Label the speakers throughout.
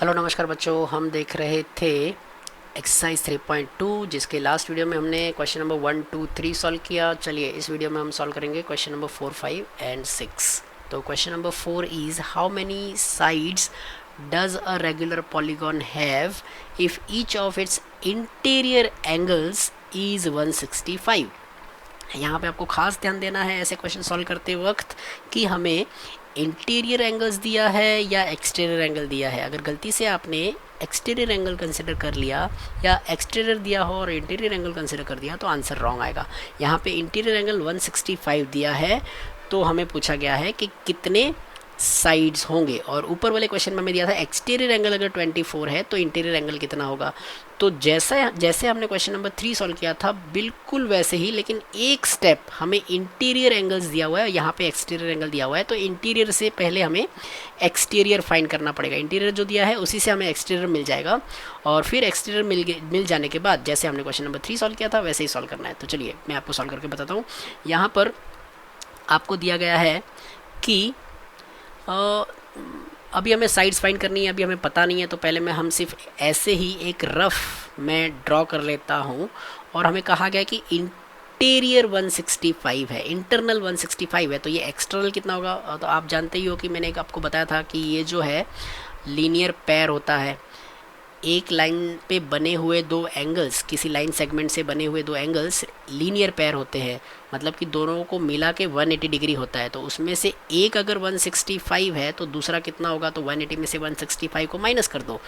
Speaker 1: Hello नमस्कार बच्चों, हम देख रहे थे एक्सरसाइज 3.2 जिसके लास्ट वीडियो में हमने क्वेश्चन नंबर 1, 2, 3 सॉल्व किया। चलिए इस वीडियो में हम सॉल्व करेंगे क्वेश्चन नंबर 4, 5 एंड 6। तो question number 4 is how many sides does a regular polygon have if each of its interior angles is 165। यहाँ पे आपको खास ध्यान देना है ऐसे क्वेश्चन सॉल्व करते वक्त कि हमें इंटीरियर एंगल्स दिया है या एक्सटीरियर एंगल दिया है। अगर गलती से आपने एक्सटीरियर एंगल कंसिडर कर लिया या एक्सटीरियर दिया हो और इंटीरियर एंगल कंसिडर कर दिया तो आंसर रॉन्ग आएगा। यहाँ पे इंटीरियर एंगल 165 दिया है तो हमें पूछा गया है कि कितने साइड्स होंगे, और ऊपर वाले क्वेश्चन में हमें दिया था एक्सटीरियर एंगल अगर 24 है तो इंटीरियर एंगल कितना होगा। तो जैसे हमने क्वेश्चन नंबर 3 सॉल्व किया था बिल्कुल वैसे ही, लेकिन एक स्टेप हमें इंटीरियर एंगल्स दिया हुआ है, यहाँ पे एक्सटीरियर एंगल दिया हुआ है, तो इंटीरियर से पहले हमें एक्सटीरियर फाइंड करना पड़ेगा। इंटीरियर जो दिया है उसी से हमें एक्सटीरियर मिल जाएगा, और फिर एक्सटीरियर मिल जाने के बाद जैसे हमने क्वेश्चन नंबर 3 सॉल्व किया था वैसे ही सॉल्व करना है। तो चलिए मैं आपको सॉल्व करके बताता हूँ। यहाँ पर आपको दिया गया है कि अभी हमें साइड्स फाइंड करनी है, अभी हमें पता नहीं है, तो पहले हम सिर्फ ऐसे ही एक रफ में ड्रॉ कर लेता हूँ। और हमें कहा गया कि इंटीरियर 165 है, इंटरनल 165 है, तो ये एक्सटर्नल कितना होगा। तो आप जानते ही हो कि मैंने आपको बताया था कि ये जो है लीनियर पेयर होता है। एक लाइन पे बने हुए दो एंगल्स, किसी लाइन सेगमेंट से बने हुए दो एंगल्स लीनियर पेयर होते हैं, मतलब कि दोनों को मिला के 180 डिग्री होता है। तो उसमें से एक अगर 165 है तो दूसरा कितना होगा, तो 180 में से 165 को माइनस कर दो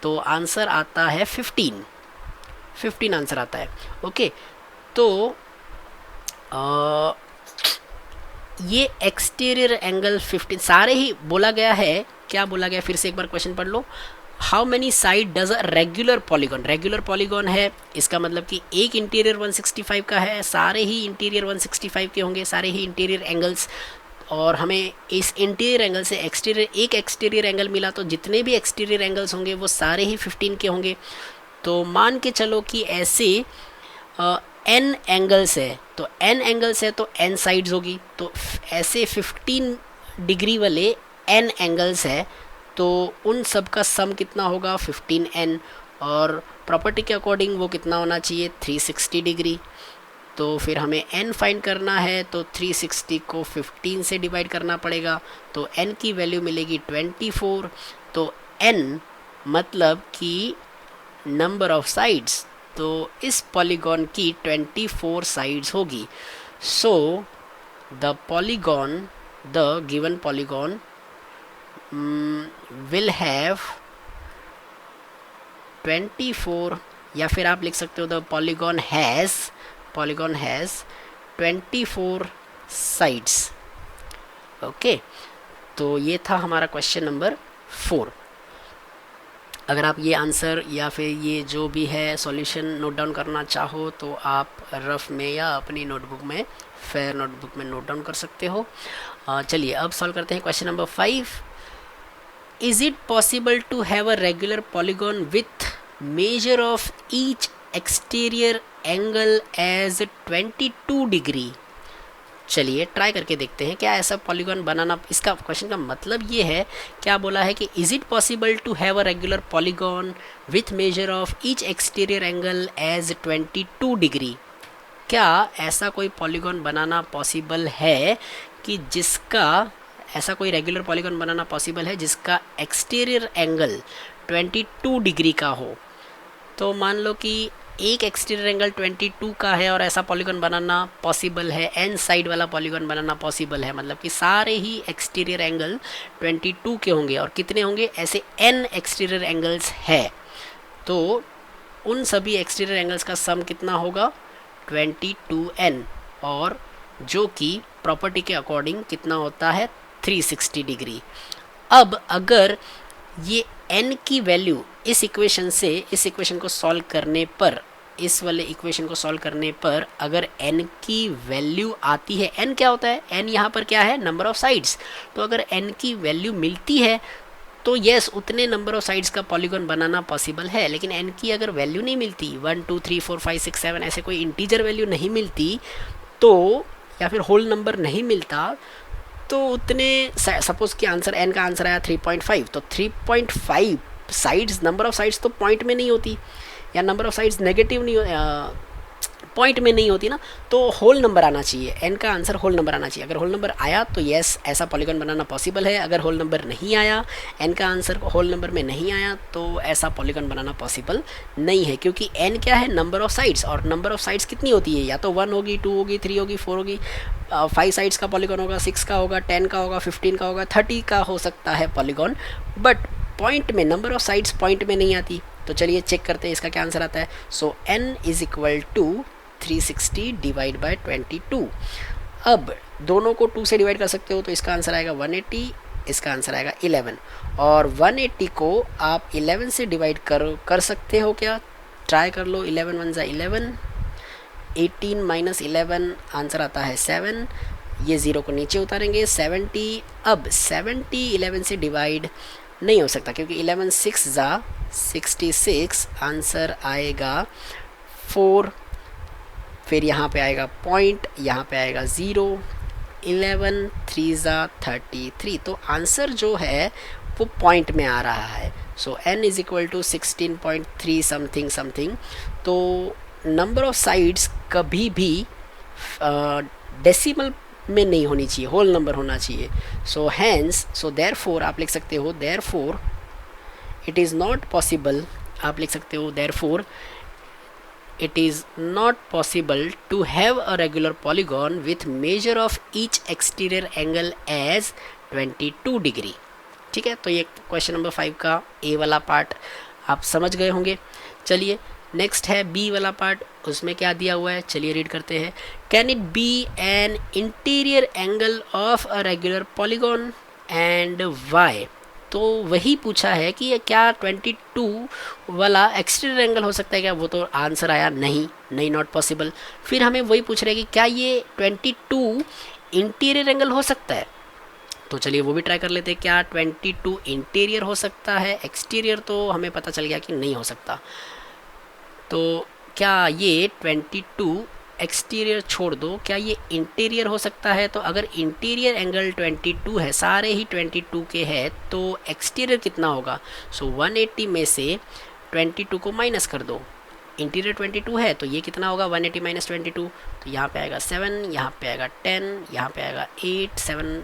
Speaker 1: तो आंसर आता है 15 आंसर आता है। ओके, तो ये एक्सटीरियर एंगल 15 सारे ही बोला गया है। क्या बोला गया, फिर से एक बार क्वेश्चन पढ़ लो। How many side does a regular polygon, regular polygon है इसका मतलब कि एक इंटीरियर 165 का है, सारे ही इंटीरियर 165 के होंगे, सारे ही इंटीरियर एंगल्स। और हमें इस इंटीरियर एंगल से एक एक्सटीरियर एंगल मिला, तो जितने भी एक्सटीरियर एंगल्स होंगे वो सारे ही 15 के होंगे। तो मान के चलो कि ऐसे n एंगल्स है, तो n एंगल्स है तो n साइड्स होगी, तो ऐसे 15 डिग्री वाले n एंगल्स है तो उन सब का सम कितना होगा 15n, और प्रॉपर्टी के अकॉर्डिंग वो कितना होना चाहिए 360 डिग्री। तो फिर हमें n फाइंड करना है, तो 360 को 15 से डिवाइड करना पड़ेगा, तो n की वैल्यू मिलेगी 24। तो n मतलब कि नंबर ऑफ साइड्स, तो इस पॉलीगॉन की 24 साइड्स होगी। So the given polygon will have 24, या फिर आप लिख सकते हो the polygon has 24 sides. Okay, तो ये था हमारा क्वेश्चन नंबर 4। अगर आप ये आंसर या फिर ये जो भी है सॉल्यूशन नोट डाउन करना चाहो तो आप रफ में या अपनी नोटबुक में, फेयर नोटबुक में नोट डाउन कर सकते हो। चलिए अब सॉल्व करते हैं question number 5। Is it possible to have a regular polygon with measure of each exterior angle as 22 degree? चलिए ट्राई करके देखते हैं क्या ऐसा पॉलीगॉन बनाना। इसका क्वेश्चन का मतलब ये है, क्या बोला है कि is it possible to have a regular polygon with measure of each exterior angle as 22 degree. क्या ऐसा कोई पॉलीगॉन बनाना पॉसिबल है कि जिसका, ऐसा कोई रेगुलर पॉलीगॉन बनाना पॉसिबल है जिसका एक्सटीरियर एंगल 22 डिग्री का हो। तो मान लो कि एक एक्सटीरियर एंगल 22 का है और ऐसा पॉलीगॉन बनाना पॉसिबल है, एन साइड वाला पॉलीगॉन बनाना पॉसिबल है, मतलब कि सारे ही एक्सटीरियर एंगल 22 के होंगे। और कितने होंगे, ऐसे एन एक्सटीरियर एंगल्स है, तो उन सभी एक्सटीरियर एंगल्स का सम कितना होगा 22n, और जो कि प्रॉपर्टी के अकॉर्डिंग कितना होता है 360 डिग्री। अब अगर ये n की वैल्यू इस इक्वेशन को सॉल्व करने पर, इस वाले इक्वेशन को सॉल्व करने पर अगर n की वैल्यू आती है, n क्या होता है, n यहाँ पर क्या है, नंबर ऑफ साइड्स। तो अगर n की वैल्यू मिलती है तो यस उतने नंबर ऑफ साइड्स का पॉलीगॉन बनाना पॉसिबल है। लेकिन n की अगर वैल्यू नहीं मिलती, 1 2 3 4 5 6 7 ऐसे कोई इंटीजर वैल्यू नहीं मिलती, तो या फिर होल नंबर नहीं मिलता, तो उतने, सपोज कि आंसर n का आंसर आया 3.5, तो 3.5 साइड्स, नंबर ऑफ साइड्स तो पॉइंट में नहीं होती, या नंबर ऑफ साइड्स नेगेटिव नहीं, पॉइंट में नहीं होती ना, तो होल नंबर आना चाहिए, एन का आंसर होल नंबर आना चाहिए। अगर होल नंबर आया तो यस ऐसा पॉलीगॉन बनाना पॉसिबल है, अगर होल नंबर नहीं आया, एन का आंसर होल नंबर में नहीं आया, तो ऐसा पॉलीगॉन बनाना पॉसिबल नहीं है, क्योंकि एन क्या है, नंबर ऑफ साइड्स, और नंबर ऑफ साइड्स कितनी होती है, या तो 1 होगी, 2 होगी, 3 होगी, 4 होगी, 5 साइड्स का पॉलीगॉन होगा, 6 का होगा, 10 का होगा, 15 का होगा, 30 का हो सकता है पॉलीगॉन, बट पॉइंट में नंबर ऑफ साइड्स पॉइंट में नहीं आती। तो चलिए चेक करते हैं इसका क्या आंसर आता है। So n is equal to 360 divide by 22। अब दोनों को 2 से डिवाइड कर सकते हो, तो इसका आंसर आएगा 180, इसका आंसर आएगा 11, और 180 को आप 11 से डिवाइड कर सकते हो क्या, ट्राई कर लो। 11 1 ज़ा 11, 18 माइनस 11 आंसर आता है 7, ये 0 को नीचे उतारेंगे 70। अब 70 11 से डिवाइड नहीं हो सकता, क्योंकि 11 6 ज़ा 66, आंसर आएगा 4, फिर यहाँ पे आएगा पॉइंट, यहाँ पे आएगा 0, 11 3 ज़ा 33, तो आंसर जो है वो पॉइंट में आ रहा है। So n is equal to 16.3 something something. तो नंबर ऑफ साइड्स कभी भी डेसिमल में नहीं होनी चाहिए, होल नंबर होना चाहिए। सो हैंस, सो देयरफॉर आप लिख सकते हो, therefore it is not possible, आप लिख सकते हो therefore it is not possible to have a regular polygon with measure of each exterior angle as 22 degree. ठीक है, तो ये क्वेश्चन नंबर 5 का ए वाला पार्ट आप समझ गए होंगे। चलिए नेक्स्ट है बी वाला पार्ट, उसमें क्या दिया हुआ है, चलिए रीड करते हैं। Can it be an interior angle of a regular polygon and why. तो वही पूछा है कि ये क्या 22 वाला एक्सटीरियर एंगल हो सकता है क्या, वो तो आंसर आया नहीं, नॉट पॉसिबल। फिर हमें वही पूछ रहे हैं कि क्या ये 22 इंटीरियर एंगल हो सकता है, तो चलिए वो भी ट्राई कर लेते हैं। क्या 22 इंटीरियर हो सकता है, एक्सटीरियर तो हमें पता चल गया कि नहीं हो सकता। तो क्या ये 22 एक्सटीरियर छोड़ दो, क्या ये इंटीरियर हो सकता है, तो अगर इंटीरियर एंगल 22 है, सारे ही 22 के हैं, तो एक्सटीरियर कितना होगा। सो 180 में से 22 को माइनस कर दो, इंटीरियर 22 है तो ये कितना होगा 180 माइनस 22, तो यहाँ पे आएगा 7, यहाँ पे आएगा 10, यहाँ पे आएगा 8, 7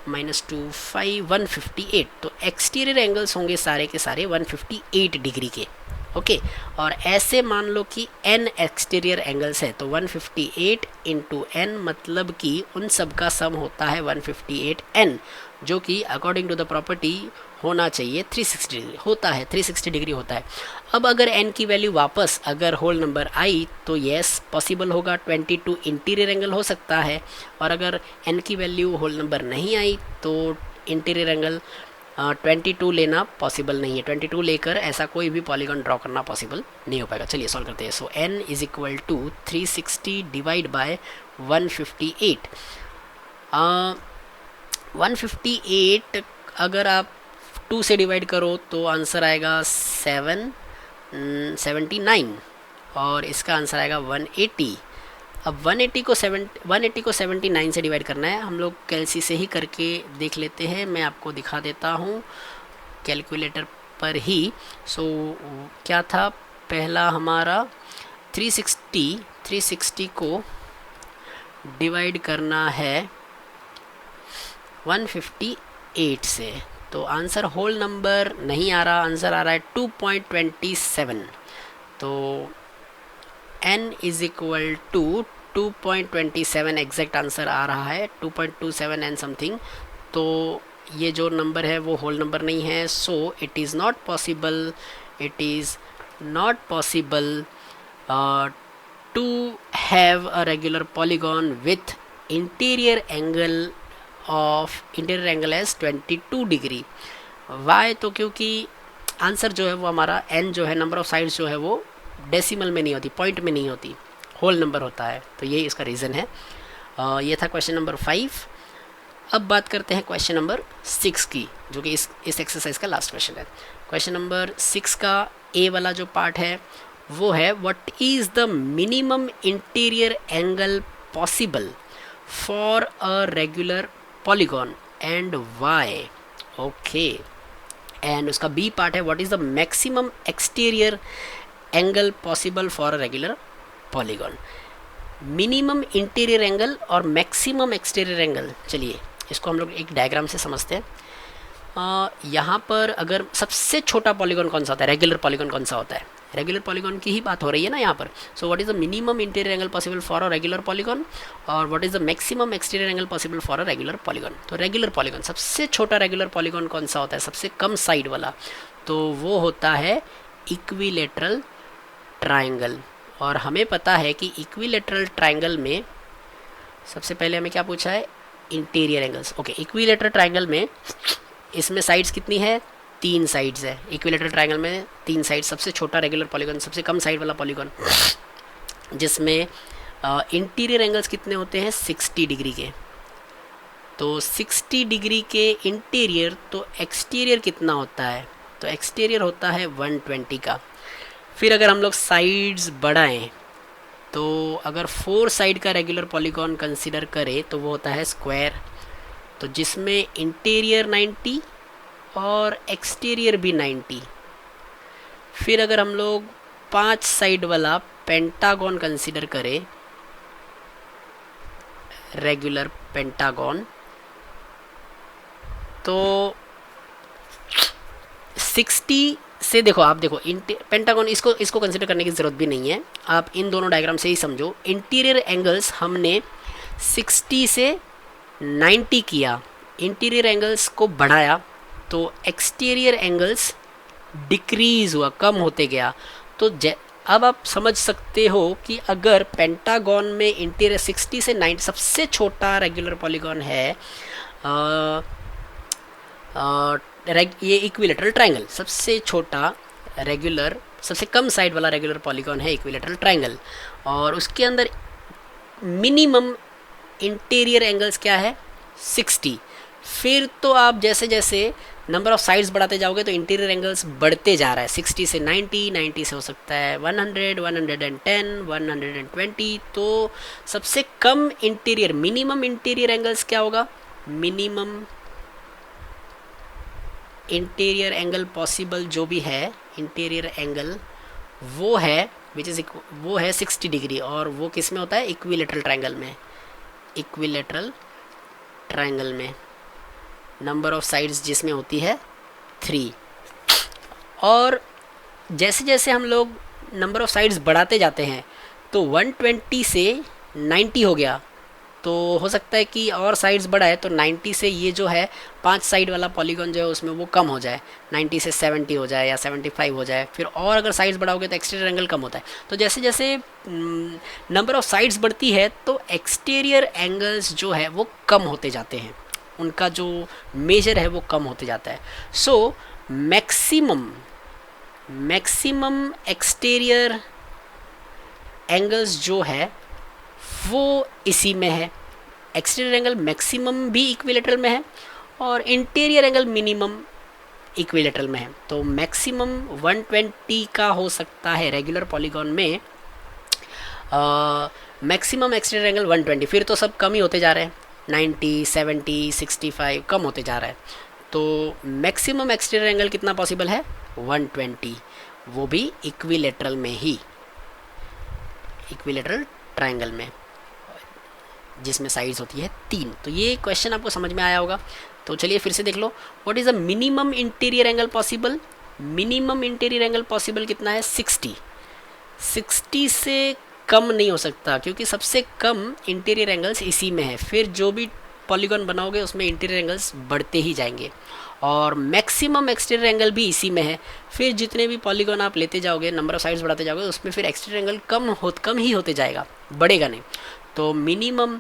Speaker 1: माइनस 2 5, 158। तो एक्सटीरियर एंगल्स होंगे सारे के सारे 158 डिग्री के। ओके और ऐसे मान लो कि n एक्सटीरियर एंगल्स है, तो 158 इंटू एन मतलब कि उन सब का सम होता है 158n, जो कि अकॉर्डिंग टू द प्रॉपर्टी होना चाहिए 360 डिग्री, होता है 360 डिग्री होता है। अब अगर n की वैल्यू वापस अगर होल नंबर आई तो येस पॉसिबल होगा, 22 इंटीरियर एंगल हो सकता है, और अगर n की वैल्यू होल नंबर नहीं आई तो इंटीरियर एंगल 22 लेना पॉसिबल नहीं है, 22 लेकर ऐसा कोई भी पॉलीगॉन ड्रॉ करना पॉसिबल नहीं हो पाएगा। चलिए सॉल्व करते हैं। So n is equal to 360 divide by 158। 158 अगर आप 2 से डिवाइड करो तो आंसर आएगा 79 और इसका आंसर आएगा 180। अब 180 को 79 से डिवाइड करना है, हम लोग कैलसी से ही करके देख लेते हैं, मैं आपको दिखा देता हूँ कैलकुलेटर पर ही। सो क्या था पहला हमारा 360 को डिवाइड करना है 158 से, तो आंसर होल नंबर नहीं आ रहा, आंसर आ रहा है 2.27। तो n is equal to 2.27 exact answer आ रहा है, 2.27 एंड समथिंग। तो ये जो नंबर है वो होल नंबर नहीं है, so it is not possible to have a regular polygon with interior angle as 22 degree. Why, तो क्योंकि आंसर जो है वो हमारा n जो है, नंबर ऑफ साइड्स जो है वो डेसिमल में नहीं होती, पॉइंट में नहीं होती, होल नंबर होता है, तो ये इसका रीज़न है। ये था क्वेश्चन नंबर 5। अब बात करते हैं क्वेश्चन नंबर 6 की, जो कि इस एक्सरसाइज का लास्ट क्वेश्चन है। क्वेश्चन नंबर 6 का ए वाला जो पार्ट है वो है what is the minimum interior angle possible for a regular polygon and why. Okay, and उसका बी पार्ट है what is the maximum exterior angle possible for a regular polygon. Minimum interior angle और maximum exterior angle, चलिए इसको हम लोग एक diagram से समझते हैं। यहाँ पर अगर सबसे छोटा पॉलीगॉन कौन सा होता है, रेगुलर पॉलीगॉन कौन सा होता है, रेगुलर पॉलीगॉन की ही बात हो रही है ना यहाँ पर। So what is the minimum interior angle possible for a regular polygon और what is the maximum exterior angle possible for a regular polygon. तो रेगुलर पॉलीगॉन, सबसे छोटा रेगुलर पॉलीगॉन कौन सा होता है, सबसे कम साइड वाला, तो वो होता है इक्विलेटरल ट्राइंगल। और हमें पता है कि इक्विलेटरल ट्राइंगल में सबसे पहले हमें क्या पूछा है, interior angles. Okay, equilateral triangle में इसमें साइड्स कितनी है, 3 साइड्स है। इक्विलेटरल ट्राइंगल में 3 साइड, सबसे छोटा रेगुलर पॉलीगॉन, सबसे कम साइड वाला पॉलीगॉन, जिसमें इंटीरियर एंगल्स कितने होते हैं, 60 डिग्री के। तो 60 डिग्री के इंटीरियर, तो एक्सटीरियर कितना होता है, तो एक्सटीरियर होता है 120 का। फिर अगर हम लोग साइड्स बढ़ाएं तो अगर 4 साइड का रेगुलर पॉलीगॉन कंसिडर करें तो वो होता है स्क्वायर, तो जिसमें इंटीरियर 90 और एक्सटीरियर भी 90। फिर अगर हम लोग 5 साइड वाला पेंटागन कंसिडर करें, रेगुलर पेंटागन, तो 60 से देखो, आप देखो पेंटागन, इसको कंसिडर करने की ज़रूरत भी नहीं है, आप इन दोनों डायग्राम से ही समझो। इंटीरियर एंगल्स हमने 60 से 90 किया, इंटीरियर एंगल्स को बढ़ाया, तो एक्सटीरियर एंगल्स डिक्रीज़ हुआ, कम होते गया। तो अब आप समझ सकते हो कि अगर पेंटागन में इंटीरियर 60 से 90, सबसे छोटा रेगुलर पॉलीगॉन है ये इक्विलेटरल ट्रायंगल, सबसे छोटा रेगुलर, सबसे कम साइड वाला रेगुलर पॉलीगॉन है इक्विलेटरल ट्रायंगल, और उसके अंदर मिनिमम इंटीरियर एंगल्स क्या है, 60। फिर तो आप जैसे जैसे नंबर ऑफ साइड्स बढ़ाते जाओगे तो इंटीरियर एंगल्स बढ़ते जा रहा है, 60 से 90, 90 से हो सकता है 100, 110, 120। तो सबसे कम इंटीरियर, मिनिमम इंटीरियर एंगल्स क्या होगा, मिनिमम इंटीरियर एंगल पॉसिबल जो भी है, इंटीरियर एंगल वो है वो है 60 डिग्री, और वो किस में होता है, इक्विलेटरल ट्रायंगल में। इक्विलेटरल ट्रायंगल में नंबर ऑफ साइड्स जिसमें होती है 3, और जैसे जैसे हम लोग नंबर ऑफ साइड्स बढ़ाते जाते हैं तो 120 से 90 हो गया, तो हो सकता है कि और साइड्स बढ़ाए तो 90 से ये जो है 5 साइड वाला पॉलीगॉन जो है उसमें वो कम हो जाए, 90 से 70 हो जाए या 75 हो जाए। फिर और अगर साइड्स बढ़ाओगे तो एक्सटीरियर एंगल कम होता है। तो जैसे जैसे नंबर ऑफ साइड्स बढ़ती है तो एक्सटीरियर एंगल्स जो है वो कम होते जाते हैं, उनका जो मेजर है वो कम होते जाता है। सो मैक्सिमम एक्सटीरियर एंगल्स जो है वो इसी में है, एक्सटीरियर एंगल मैक्सिमम भी इक्विलेटरल में है और इंटीरियर एंगल मिनिमम इक्विलेटरल में है। तो मैक्सिमम 120 का हो सकता है रेगुलर पॉलीगॉन में, मैक्सिमम एक्सटीरियर एंगल 120। फिर तो सब कम ही होते जा रहे हैं, 90, 70, 65 कम होते जा रहा है। तो मैक्सिमम एक्सटीरियर एंगल कितना पॉसिबल है, 120, वो भी इक्विलेटरल में ही, इक्विलेटरल ट्रायंगल में जिसमें साइड्स होती है 3। तो ये क्वेश्चन आपको समझ में आया होगा। तो चलिए फिर से देख लो, what is the minimum interior angle possible. Minimum interior angle possible कितना है, 60। 60 से कम नहीं हो सकता क्योंकि सबसे कम इंटीरियर एंगल्स इसी में है। फिर जो भी पॉलीगॉन बनाओगे उसमें इंटीरियर एंगल्स बढ़ते ही जाएंगे, और मैक्सिमम एक्सटीरियर एंगल भी इसी में है। फिर जितने भी पॉलीगॉन आप लेते जाओगे, नंबर ऑफ साइड्स बढ़ाते जाओगे, उसमें फिर एक्सटीरियर एंगल कम ही होते जाएगा, बढ़ेगा नहीं। तो मिनिमम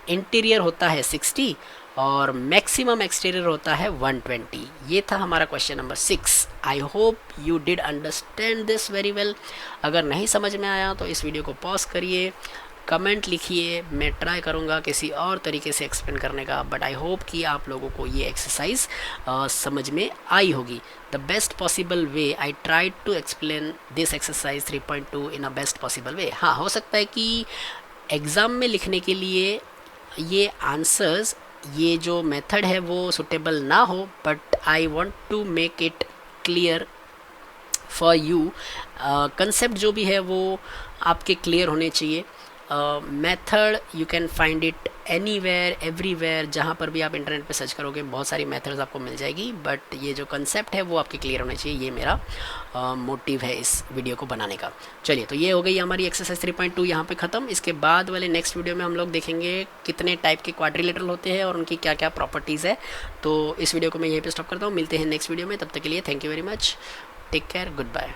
Speaker 1: इंटीरियर होता है 60 और मैक्सिमम एक्सटीरियर होता है 120। ये था हमारा question number 6। I hope you did understand this very well. अगर नहीं समझ में आया तो इस वीडियो को पॉज करिए, कमेंट लिखिए, मैं ट्राई करूँगा किसी और तरीके से एक्सप्लेन करने का, बट आई होप कि आप लोगों को ये एक्सरसाइज समझ में आई होगी। The best possible way I try to explain this exercise 3.2 in a best possible way. हाँ, हो सकता है कि एग्ज़ाम में लिखने के लिए ये आंसर्स ये जो मेथड है वो सुटेबल ना हो, but I want to make it clear for you. Concept जो भी है वो आपके क्लियर होने चाहिए। Method you can find it anywhere everywhere, जहाँ पर भी आप इंटरनेट पे सर्च करोगे बहुत सारी मेथड्स आपको मिल जाएगी, बट ये जो कंसेप्ट है वो आपके क्लियर होने चाहिए। ये मेरा मोटिव है इस वीडियो को बनाने का। चलिए, तो ये हो गई हमारी एक्सरसाइज 3.2 यहाँ पे ख़त्म। इसके बाद वाले नेक्स्ट वीडियो में हम लोग देखेंगे कितने टाइप के क्वाड्रिलेटरल होते हैं और उनकी क्या क्या प्रॉपर्टीज़ है। तो इस वीडियो को मैं यहीं पे स्टॉप करता हूँ, मिलते हैं नेक्स्ट वीडियो में। तब तक के लिए thank you very much, take care, good bye.